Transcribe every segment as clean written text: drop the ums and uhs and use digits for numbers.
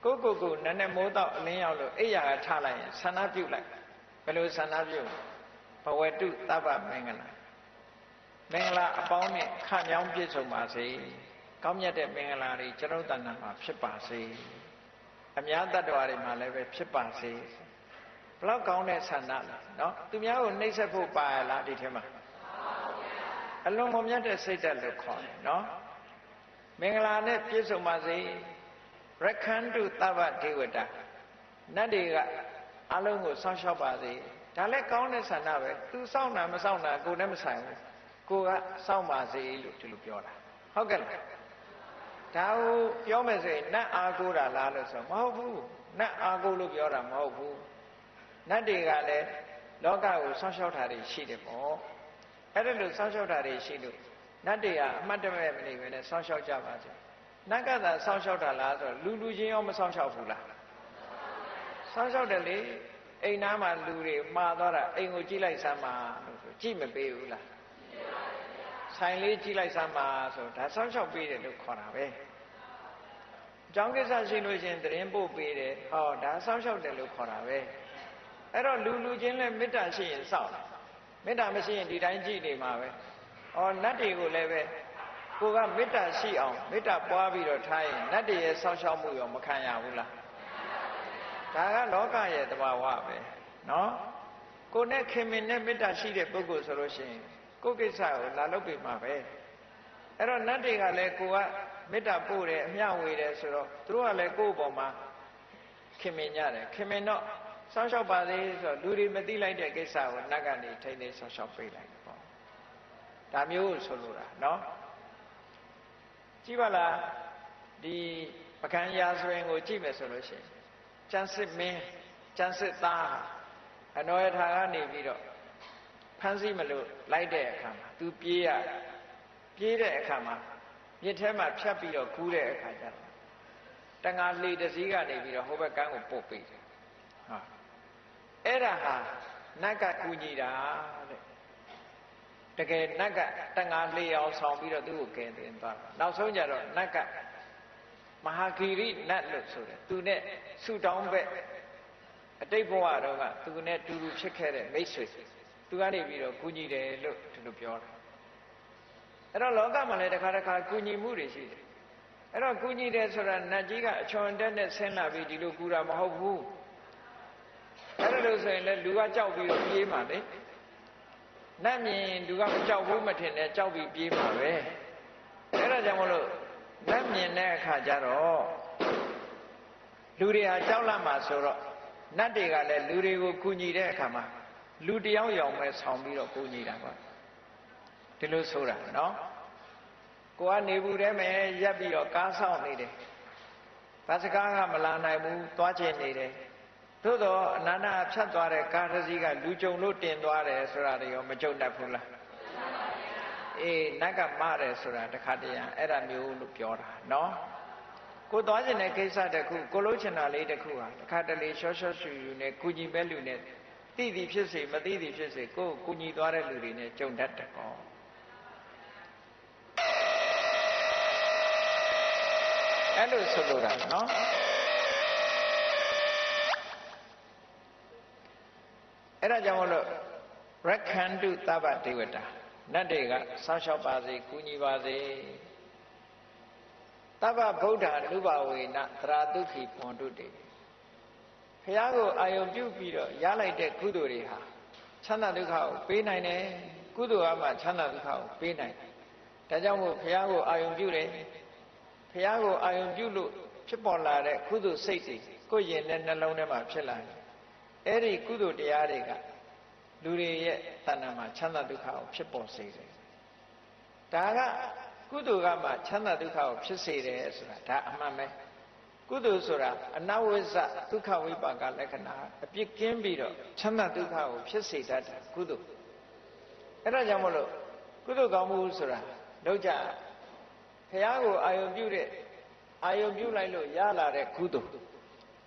ကိုနည်းနည်းမိုးတော့အလင်းရောက်လို့အိယာကထားလိုက်ရင်ဆန္ဒပြုလိုက်ဘယ်လိုဆန္ဒပြုဘဝတုသဗ္ဗမင်္ဂလာမင်္ဂလာအပေါင်းနဲ့ခမြောင်းပြည့်စုံပါစေကောင်းမြတ်တဲ့မင်္ဂလာတွေကျွန်ုပ်တဏ္ဍာမှာဖြစ်ပါစေအများတ attva တွေမှာလည်းပဲဖြစ်ပါစေဘလောက်ကောင်းတဲ့ဆန္ဒလားနော်သူများကိုနှိပ်စက်ဖို့ပါရလားဒီထဲမှာအလွန်မမြတ်တဲ့စိတ်ဓာတ်လို့ခေါ်တယ်နော်မင်္ဂလာနဲ့ပြည့်စုံပါစေရက္ခန္တုသဗ္ဗဒေဝတာနတ်တွေကအလုံးကိုစောင့်ရှောက်ပါစေဒါလည်းကောင်းတဲ့ဆန္ဒပဲသူစောင့်တာမစောင့်တာကိုယ်နဲ့မဆိုင်ဘူးကိုကစောင့်ပါစေလို့ဒီလိုပြောတာဟုတ်ကဲ့လားဒါကိုပြောမယ်ဆိုရင်နတ်အားကိုးတာလားလို့ဆိုမဟုတ်ဘူးနတ်အားကိုးလို့ပြောတာမဟုတ်ဘူးနတ်တွေကလည်းလောကကိုစောင့်ရှောက်တာတွေရှိတယ်ပေါ့အဲ့ဒါလို့စောင့်ရှောက်တာတွေရှိလို့နတ်တွေကအမှတ်တမဲ့မနေဘဲနဲ့စောင့်ရှောက်ကြပါစေနတ်ကသာစောင့်ရှောက်တာလားဆိုတော့လူချင်းရောမစောင့်ရှောက်ဘူးလားစောင့်ရှောက်တယ်လေအိမ်သားမှာလူတွေမှားသွားတာအိမ်ကိုကြည့်လိုက်စမ်းပါလို့ဆိုကြည့်မပေးဘူးလားဆိုင်လေးကြည့်လိုက်စမ်းပါဆိုဒါစောင့်ရှောက်ပေးတယ်လို့ခေါ်တာပဲအကြောင်းကိစ္စရှိလို့ရှင်သတင်းပို့ပေးတယ်ဟောဒါစောင့်ရှောက်တယ်လို့ခေါ်တာပဲအဲ့တော့လူချင်းလည်းမေတ္တာရှိရင်စောင့်မေတ္တာမရှိရင်ဒီတိုင်းကြည့်နေမှာပဲဩနတ်တွေကိုလည်းပဲကိုကမေတ္တာရှိအောင်မေတ္တာပွားပြီးတော့ထားရင်နတ်တွေရဲ့စောင့်ရှောက်မှုရောမခံရဘူးလားဒါကလောကရဲ့သဘာဝပဲနော်ကိုနဲ့ခင်မင်နဲ့မေတ္တာရှိတဲ့ပုဂ္ဂိုလ်ဆိုလို့ရှိရင်ကိုကိစ္စကိုလာလုပ်ပေးမှာပဲအဲ့တော့နတ်တွေကလည်းကိုကမေတ္တာပို့တယ်အမျှဝေတယ်ဆိုတော့သူတို့ကလည်းကိုယ့်ဘောမှာခင်မင်ကြတယ်ခင်မင်တော့စောင့်ရှောက်ပါသေးဆိုတော့လူတွေမသိလိုက်တဲ့ကိစ္စကိုနတ်ကနေထိန်းသိမ်းစောင့်ရှောက်ပေးလိုက်တယ်ပေါ့ဒါမျိုးဆိုလိုတာနော်ကြည့်ပါလားဒီပကံရာဇဝင်ကိုကြည့်မယ်ဆိုလို့ရှိရင်ကျန်စစ်မင်းကျန်စစ်သားအနောယထာကနေပြီးတော့ဖမ်းဆီးမလို့လိုက်တဲ့အခါမှာသူပြေးတဲ့အခါမှာမြစ်ထဲမှာဖြတ်ပြီးတော့ကူးတဲ့အခါကျတော့တငါလှေတစ်စီးကနေပြီးတော့ဟိုဘက်ကန်းကိုပုတ်ပေးတယ်ဟာအဲ့ဒါဟာနတ်ကကူညီတာတဲ့တကယ်နတ်ကတငါလှေအောင်ဆောင်ပြီးတော့သူ့ကိုကယ်တင်သွားတာနောက်ဆုံးကျတော့နတ်ကမဟာဂီရိနတ်လို့ဆိုတယ်သူနဲ့ဆူတောင်းဘက်အတိတ်ဘဝတော့ကသူနဲ့တူတူဖြစ်ခဲ့တဲ့မိတ်ဆွေသူကနေပြီးတော့ကူညီတယ်လို့ဒီလိုပြောတာအဲ့တော့လောကမှာလည်းတစ်ခါကူညီမှုတွေရှိတယ်အဲ့တော့ကူညီတယ်ဆိုတာနတ်ကြီးကအချွန်တက်နဲ့ဆင်းလာပြီးဒီလိုကူတာမဟုတ်ဘူးအဲ့ဒါလို့ဆိုရင်လည်းလူကကြောက်ပြီးတော့ပြေးမှာလေနတ်မြင်လူကမကြောက်ဘူးမထင်နဲ့ကြောက်ပြီးပြေးမှာပဲအဲ့ဒါကြောင့်မလို့နတ်မြင်တဲ့အခါကျတော့လူတွေဟာကြောက်လာမှာဆိုတော့နတ်တွေကလည်းလူတွေကိုကူညီတဲ့အခါမှာလူတယောက်ယောင်ပဲဆောင်ပြီးတော့ကူညီတာပေါ့ဒီလိုဆိုတာနော်ကိုကနေဘူးထဲမှာရက်ပြီးတော့ကားဆောင်နေတယ်ဘာစကားကမလာနိုင်ဘူးသွားချင်နေတယ်သို့တော့အနန္တဖြတ်သွားတဲ့ကားတစ်စီးကလူကြုံလို့တင်သွားတယ်ဆိုတာတွေရောမကြုံတတ်ဘူးလားအေးနတ်ကမတယ်ဆိုတာတခါတည်းအဲ့ဒါမျိုးလို့ပြောတာနော်ကိုသွားကျင်တဲ့ကိစ္စတစ်ခုကိုလို့ချင်တာလေးတစ်ခုဟာတခါတလေရှော့ရှော့ရှူရှူနဲ့ကုညီမဲ့လူနဲ့သိသည်ဖြစ်စေမသိသည်ဖြစ်စေကိုကုညီသွားတဲ့လူတွေနဲ့ကြုံတတ်တယ်ကောအဲ့လိုဆိုလိုတာနော်အဲ့ဒါကြောင့်မလို့ရက္ခန္တုသဗ္ဗဒေဝတာနတ်တွေကစောင့်ရှောက်ပါစေကူညီပါစေသဗ္ဗဗုဒ္ဓအနုဘဝေနသရာတုခိပွန်တုတေဘုရားကိုအာယုံပြုပြီးတော့ရလိုက်တဲ့ကုသိုလ်တွေဟာချမ်းသာဒုက္ခကိုပေးနိုင်တယ်ကုသိုလ်ကမှချမ်းသာဒုက္ခကိုပေးနိုင်တယ်ဒါကြောင့်မို့ဘုရားကိုအာယုံပြုတယ်ဘုရားကိုအာယုံပြုလို့ဖြစ်ပေါ်လာတဲ့ကုသိုလ်စိတ်တွေကိုယ်ရင်နဲ့နှလုံးထဲမှာဖြစ်လာတယ်အဲ့ဒီကုသိုလ်တရားတွေကလူတွေရဲ့တဏ္ဍာမှာချမ်းသာဒုက္ခကိုဖြစ်ပေါ်စေတယ်ဒါကကုသိုလ်ကမှချမ်းသာဒုက္ခကိုဖြစ်စေတယ်ဆိုတာဒါအမှန်ပဲကုသိုလ်ဆိုတာအနဝိဇ္ဇဒုက္ခဝိပါကလက္ခဏာအပြစ်ကင်းပြီးတော့ချမ်းသာဒုက္ခကိုဖြစ်စေတတ်တာကုသိုလ်အဲ့ဒါကြောင့်မလို့ကုသိုလ်ကောင်းမှုဆိုတာလောက်ကြဘုရားကိုအာယုံပြုလိုက်လို့ရလာတဲ့ကုသိုလ်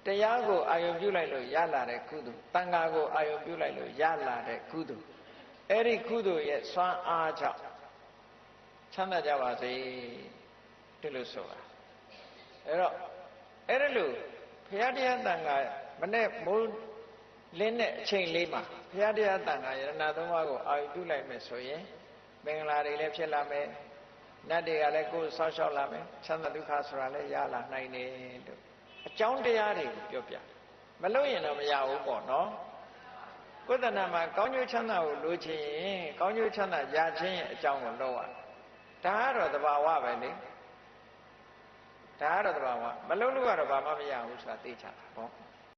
တရားကိုအာယုံပြုလိုက်လို့ရလာတဲ့ကုသိုလ်တန်ခါကိုအာယုံပြုလိုက်လို့ရလာတဲ့ကုသိုလ်အဲ့ဒီကုသိုလ်ရဲ့စွမ်းအားကြောင့်ချမ်းသာကြပါစေဒီလိုဆိုတာအဲ့တော့အဲ့ဒါလို့ ဘုရားတရားတန်ခါမနဲ့မိုးလင်းတဲ့အချိန်လေးမှာဘုရားတရားတန်ခါယရဏသုံးပါးကိုအာရုံပြုလိုက်မယ်ဆိုရင်မင်္ဂလာတွေလည်းဖြစ်လာမယ်နတ်တွေကလည်းကိုယ်ဆောက်ရှောက်လာမယ်ချမ်းသာဒုက္ခဆိုတာလည်းရလာနိုင်တယ်လို့အကြောင်းတရားတွေကိုပြောပြမလို့ရင်တော့မရဘူးပေါ့နော်ကိုယ်တဏ္ဍာမှာကောင်းကျိုးချမ်းသာကိုလိုချင်ရင်ကောင်းကျိုးချမ်းသာရခြင်းရဲ့အကြောင်းကိုလုပ်ရဒါကတော့သဘာဝပဲလေဒါကတော့သဘာဝမလုံးလို့ကတော့ဘာမှမရဘူးဆိုတာသိချတာပေါ့